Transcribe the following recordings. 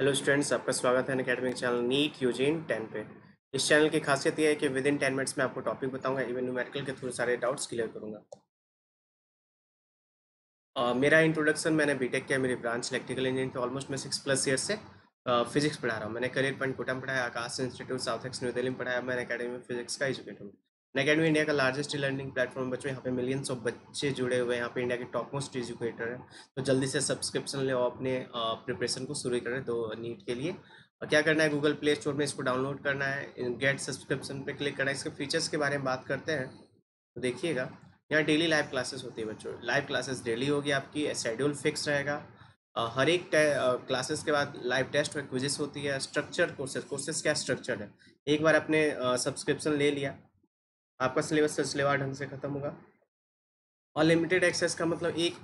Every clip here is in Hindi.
हेलो स्टूडेंट्स, आपका स्वागत है अनअकैडमिक चैनल नीट यूजीन 10 पे। इस चैनल की खासियत यह है कि विद इन 10 मिनट्स में आपको टॉपिक बताऊंगा, इवन न्यूमेरिकल के थ्रू सारे डाउट्स क्लियर करूंगा। मेरा इंट्रोडक्शन, मैंने बीटेक किया, मेरी ब्रांच इलेक्ट्रिकल इंजीनियरिंग थी। ऑलमोस्ट मैं 6+ ईयर से फिजिक्स पढ़ा रहा हूँ। मैंने करियर पॉइंट कोटा में पढ़ाया, Aakash institute south ex new Delhi में पढ़ाया। मैं अकेडमी में फिजिक्स का एजुकेटर हूँ। अकेडमी इंडिया का लार्जेस्ट लर्निंग प्लेटफॉर्म बच्चों, यहाँ पे मिलियंस ऑफ बच्चे जुड़े हुए हैं। यहाँ पे इंडिया के टॉप मोस्ट एजुकेटर है। तो जल्दी से सब्सक्रिप्शन ले और अपने प्रिपरेशन को शुरू करें दो नीट के लिए। और क्या करना है, गूगल प्ले स्टोर में इसको डाउनलोड करना है, गेट सब्सक्रिप्शन पे क्लिक करना है। इसके फीचर्स के बारे में बात करते हैं तो देखिएगा, यहाँ डेली लाइव क्लासेस होती है बच्चों। लाइव क्लासेस डेली होगी, आपकी शेड्यूल फिक्स रहेगा। हर एक क्लासेस के बाद लाइव टेस्ट और क्विजेस होती है। स्ट्रक्चर्ड कोर्सेज, कोर्सेज क्या स्ट्रक्चर्ड है। एक बार आपने सब्सक्रिप्शन ले लिया, आपका सिलेबस सिलसिलेवार ढंग से खत्म होगा। और लिमिटेड एक्सेस का मतलब एक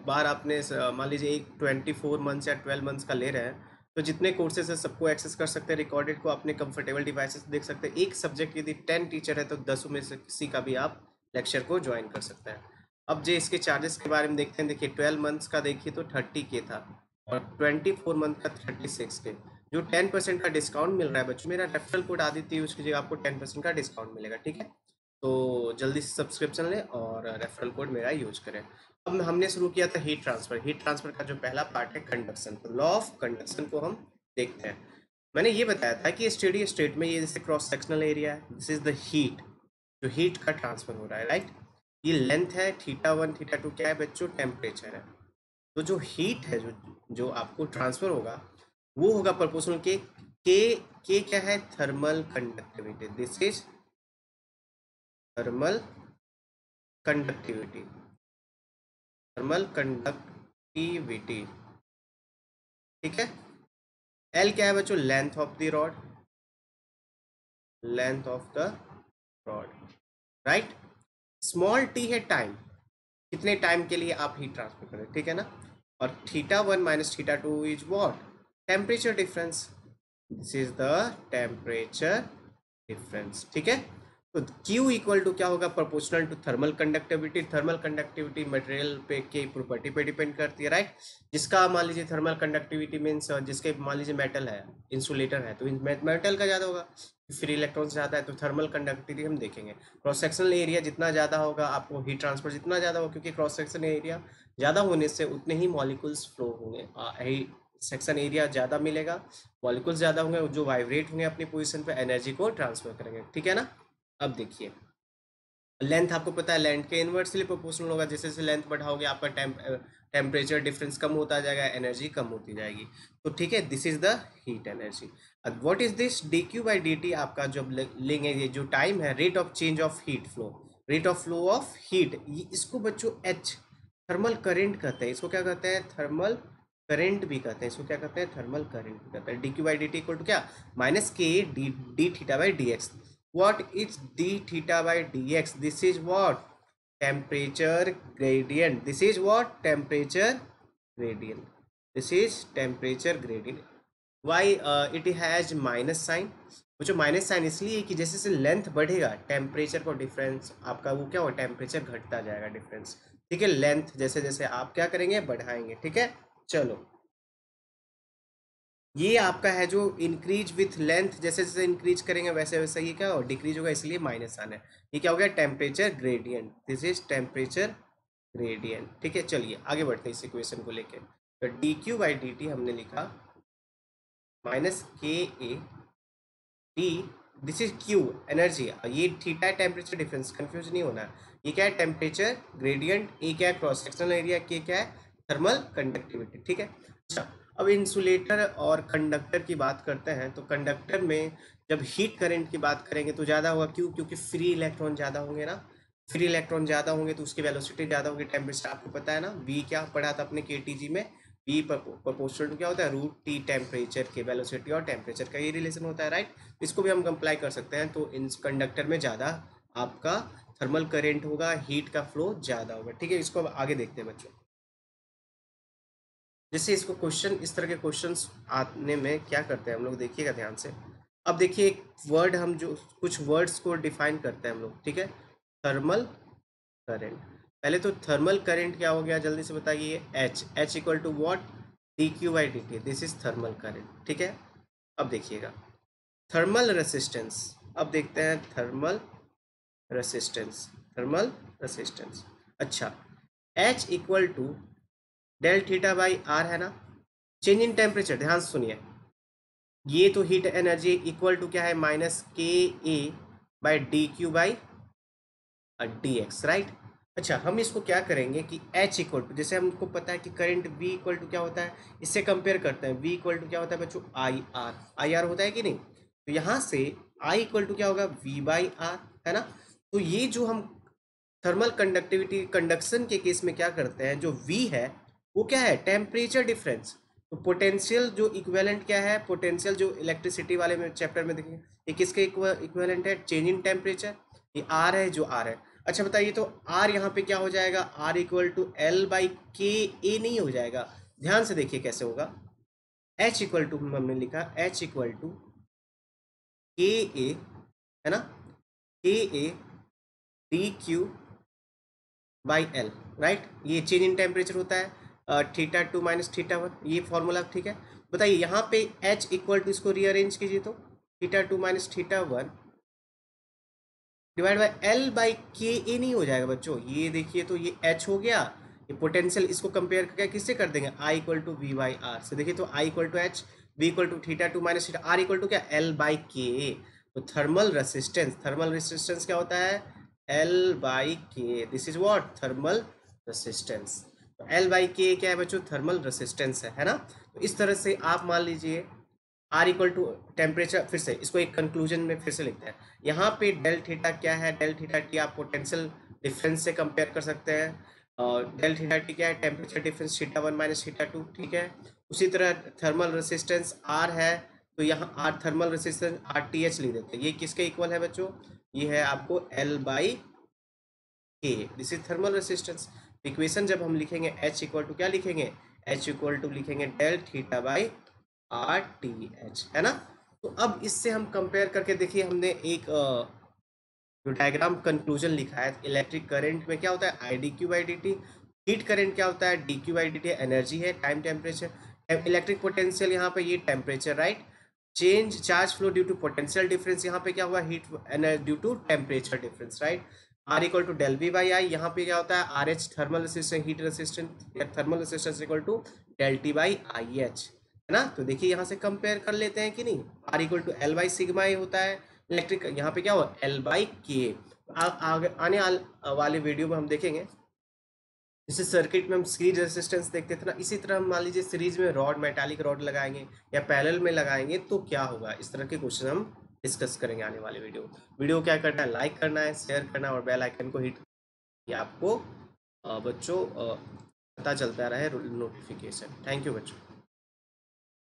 बार आपने मान लीजिए एक 24 मंथ्स या 12 मंथ्स का ले रहे हैं, तो जितने कोर्सेज है सबको एक्सेस कर सकते हैं। रिकॉर्डेड को अपने कंफर्टेबल डिवाइसेस देख सकते हैं। एक सब्जेक्ट यदि 10 टीचर है तो 10 में से किसी का भी आप लेक्चर को ज्वाइन कर सकते हैं। अब जो इसके चार्जेस के बारे में देखते हैं, देखिए 12 मंथ्स का देखिए तो 30K था, और 24 मंथ का 36K। जो 10% का डिस्काउंट मिल रहा है बच्चों, मेरा रेफरल कोड आदित्य यूज कीजिएगा, आपको 10% का डिस्काउंट मिलेगा। ठीक है, तो जल्दी से सब्सक्रिप्शन लें और रेफरल कोड मेरा यूज करें। अब हमने शुरू किया था हीट ट्रांसफर। हीट ट्रांसफर का जो पहला पार्ट है कंडक्शन, तो लॉ ऑफ कंडक्शन को हम देखते हैं। मैंने ये बताया था कि स्टेडी स्टेट में ये जैसे क्रॉस सेक्शनल एरिया है, दिस इज द हीट, जो हीट का ट्रांसफर हो रहा है, राइट। ये लेंथ है θ1 θ2, क्या है बच्चों, टेम्परेचर है। तो जो हीट है, जो जो आपको ट्रांसफर होगा, वो होगा प्रोपोर्शनल के क्या है, thermal conductivity. This is thermal conductivity, thermal conductivity. ठीक है, एल क्या है बच्चों, length of the rod, length of the rod, right. Small T है टाइम, कितने टाइम के लिए आप हीट ट्रांसफर करें, ठीक है ना। और θ1 minus θ2 is what, temperature difference. This is the temperature difference, ठीक है। तो Q इक्वल टू क्या होगा, proportional to thermal conductivity. Thermal conductivity material पे के प्रॉपर्टी पे डिपेंड करती है, राइट। जिसका मान लीजिए थर्मल कंडक्टिविटी मीन्स जिसके मान लीजिए मेटल है, इंसुलेटर है, तो मेटल का ज़्यादा होगा, फ्री इलेक्ट्रॉन ज़्यादा है, तो थर्मल कंडक्टिविटी हम देखेंगे। क्रॉस सेक्शनल एरिया जितना ज़्यादा होगा, आपको हीट ट्रांसफर जितना ज़्यादा होगा, क्योंकि क्रॉस सेक्शन एरिया ज़्यादा होने से उतने ही मॉलिक्यूल्स फ्लो होंगे। सेक्शन एरिया ज़्यादा मिलेगा, मॉलिक्यूल्स ज़्यादा होंगे, जो वाइब्रेट होंगे अपनी पोजीशन पे, एनर्जी को ट्रांसफर करेंगे, ठीक है ना। अब देखिए, लेंथ आपको पता है, लेंथ के इन्वर्सली प्रोपोर्शनल होगा। जैसे जैसे लेंथ बढ़ाओगे, आपका टेम्परेचर डिफरेंस कम होता जाएगा, एनर्जी कम होती जाएगी। तो ठीक है, this is the heat energy. अब व्हाट इज दिस, dQ/dt आपका जब लेंगे, ये जो टाइम है, rate of change of heat flow, rate of flow of heat, इसको बच्चों H थर्मल करेंट कहते हैं। इसको क्या कहते हैं, थर्मल करेंट भी कहते हैं। इसको क्या कहते हैं, थर्मल करेंट भी कहते हैं। dQ/dt इक्वल टू क्या, -K dθ/dx। What is dθ/dx? This is what, temperature gradient. This is what, temperature gradient. This is temperature gradient. Why it has minus sign? वो जो माइनस साइन इसलिए कि जैसे जैसे लेंथ बढ़ेगा, टेम्परेचर को डिफरेंस आपका वो क्या होगा, टेम्परेचर घटता जाएगा, डिफरेंस। ठीक है, लेंथ जैसे जैसे आप क्या करेंगे, बढ़ाएंगे, ठीक है। चलो, ये आपका है जो इंक्रीज विथ लेंथ, जैसे जैसे इंक्रीज करेंगे वैसे वैसे ये क्या होगा, डिक्रीज होगा, इसलिए माइनस आना है। ये क्या हो गया, temperature gradient. This is temperature gradient, ठीक है। चलिए आगे बढ़ते हैं इस इक्वेशन को लेके। तो dQ/dt हमने लिखा -KA D, this is Q energy, ये थीटा टेम्परेचर डिफरेंस, कंफ्यूज नहीं होना। ये क्या है, टेम्परेचर ग्रेडियंट, ए क्या है, क्रॉस सेक्शनल एरिया, के क्या है, थर्मल कंडक्टिविटी, ठीक है। अच्छा, अब इंसुलेटर और कंडक्टर की बात करते हैं। तो कंडक्टर में जब हीट करंट की बात करेंगे तो ज़्यादा होगा, क्यों, क्योंकि फ्री इलेक्ट्रॉन ज़्यादा होंगे ना। फ्री इलेक्ट्रॉन ज़्यादा होंगे तो उसकी वेलोसिटी ज़्यादा होगी। टेम्परेचर आपको पता है ना, वी क्या पढ़ा था अपने KTG में, वी प्रोपोर्शनल टू क्या होता है, √T टेम्परेचर के, वेलोसिटी और टेम्परेचर का ये रिलेशन होता है, राइट। इसको भी हम कंप्लाई कर सकते हैं। तो इन कंडक्टर में ज़्यादा आपका थर्मल करेंट होगा, हीट का फ्लो ज़्यादा होगा, ठीक है। इसको अब आगे देखते हैं बच्चों। जैसे इसको क्वेश्चन, इस तरह के क्वेश्चंस आने में क्या करते हैं हम लोग, देखिएगा ध्यान से। अब देखिए, एक वर्ड, हम जो कुछ वर्ड्स को डिफाइन करते हैं हम लोग, ठीक है। थर्मल करेंट, पहले तो थर्मल करंट क्या हो गया, जल्दी से बताइए। H equal to what, D Q by D T, this is thermal current, ठीक है। अब देखिएगा थर्मल रेसिस्टेंस, अब देखते हैं थर्मल रेसिस्टेंस, थर्मल रेसिस्टेंस। अच्छा, H equal to del theta by R है ना, चेंज इन टेम्परेचर, ध्यान से सुनिए, ये तो हीट एनर्जी इक्वल टू क्या है, minus K A by D Q by D X, right. अच्छा, हम इसको क्या करेंगे कि H इक्वल टू, जैसे हमको पता है कि करंट V इक्वल टू क्या होता है, इससे कंपेयर करते हैं, V इक्वल टू क्या होता है बच्चों, आई आर होता है कि नहीं। तो यहाँ से I इक्वल टू क्या होगा, V बाई आर, है ना। तो ये जो हम थर्मल कंडक्टिविटी कंडक्शन के केस में क्या करते हैं, जो V है वो क्या है, टेम्परेचर डिफरेंस। तो पोटेंशियल जो इक्विवेलेंट क्या है, पोटेंशियल जो इलेक्ट्रिसिटी वाले में चैप्टर में देखेंगे, ये किसके इक्विवेलेंट है, चेंज इन टेम्परेचर, ये आर है जो आर है। अच्छा बताइए, तो आर यहाँ पे क्या हो जाएगा, R equal to L by K A नहीं हो जाएगा, ध्यान से देखिए कैसे होगा। एच इक्वल टू हमने लिखा, एच इक्वल टू के ए, है ना, के A D Q by L, right. ये चेंज इन टेम्परेचर होता है, theta two minus theta one, ये फॉर्मूला, ठीक है। बताइए यहाँ पे एच इक्वल टू, इसको रीअरेंज कीजिए तो theta two minus theta one divide by L by K A नहीं हो जाएगा बच्चों, ये देखिए तो ये एच हो गया, ये पोटेंशियल, इसको कंपेयर करके किससे कर देंगे, I equal to V by R से, देखिए तो I equal to H, V equal to theta two minus theta, R equal to क्या, एल बाई के। तो थर्मल रेसिस्टेंस क्या होता है, L by K, this is what, thermal resistance. तो एल बाई के क्या है बच्चों, थर्मल रेसिस्टेंस है ना। तो इस तरह से आप मान लीजिए आर इक्वल टू टेम्परेचर, फिर से इसको एक कंक्लूजन में फिर से लिखते हैं, यहाँ पे डेल थीटा क्या है, डेल थीटा टी आप पोटेंशियल डिफरेंस से कंपेयर कर सकते हैं, और डेल थीटा टी क्या है, temperature difference theta one minus theta two, ठीक है। उसी तरह थर्मल रेसिस्टेंस आर है, तो यहाँ R thermal resistance R T H लिख देते हैं, ये किसके इक्वल है बच्चों, ये है आपको L by K, this is thermal resistance. Equation जब हम लिखेंगे एच इक्वल टू क्या लिखेंगे, एच इक्वल टू लिखेंगे del theta by R T H, है ना। तो अब इससे हम कंपेयर करके देखिए, हमने एक जो डायग्राम कंक्लूजन लिखा है, इलेक्ट्रिक करंट में क्या होता है, I D Q by D T, heat current क्या होता है, D Q by D T, energy है, टाइम टेम्परेचर, इलेक्ट्रिक पोटेंशियल यहाँ पे ये temperature, right. Change charge flow due to potential difference, यहाँ पे क्या हुआ, heat due to temperature difference, right. R equal to del V by I, यहाँ पे क्या होता है, R H thermal resistance, heat resistance या thermal resistance equal to del T by I H, है ना। तो देखिए यहाँ से कंपेयर कर लेते हैं कि नहीं, R equal to L by sigma A होता है इलेक्ट्रिक, यहाँ पे क्या हुआ, एल बाई के। आगे आने वाले वीडियो में हम देखेंगे, जैसे सर्किट में हम सीरीज रेजिस्टेंस देखते थे ना, इसी तरह हम मान लीजिए सीरीज में रॉड, मेटालिक रॉड लगाएंगे या पैरेलल में लगाएंगे तो क्या होगा, इस तरह के क्वेश्चन हम डिस्कस करेंगे आने वाले वीडियो क्या करना है, लाइक करना है, शेयर करना है और बेल आइकन को हिट, ये आपको बच्चों पता चलता रहे नोटिफिकेशन। थैंक यू बच्चों।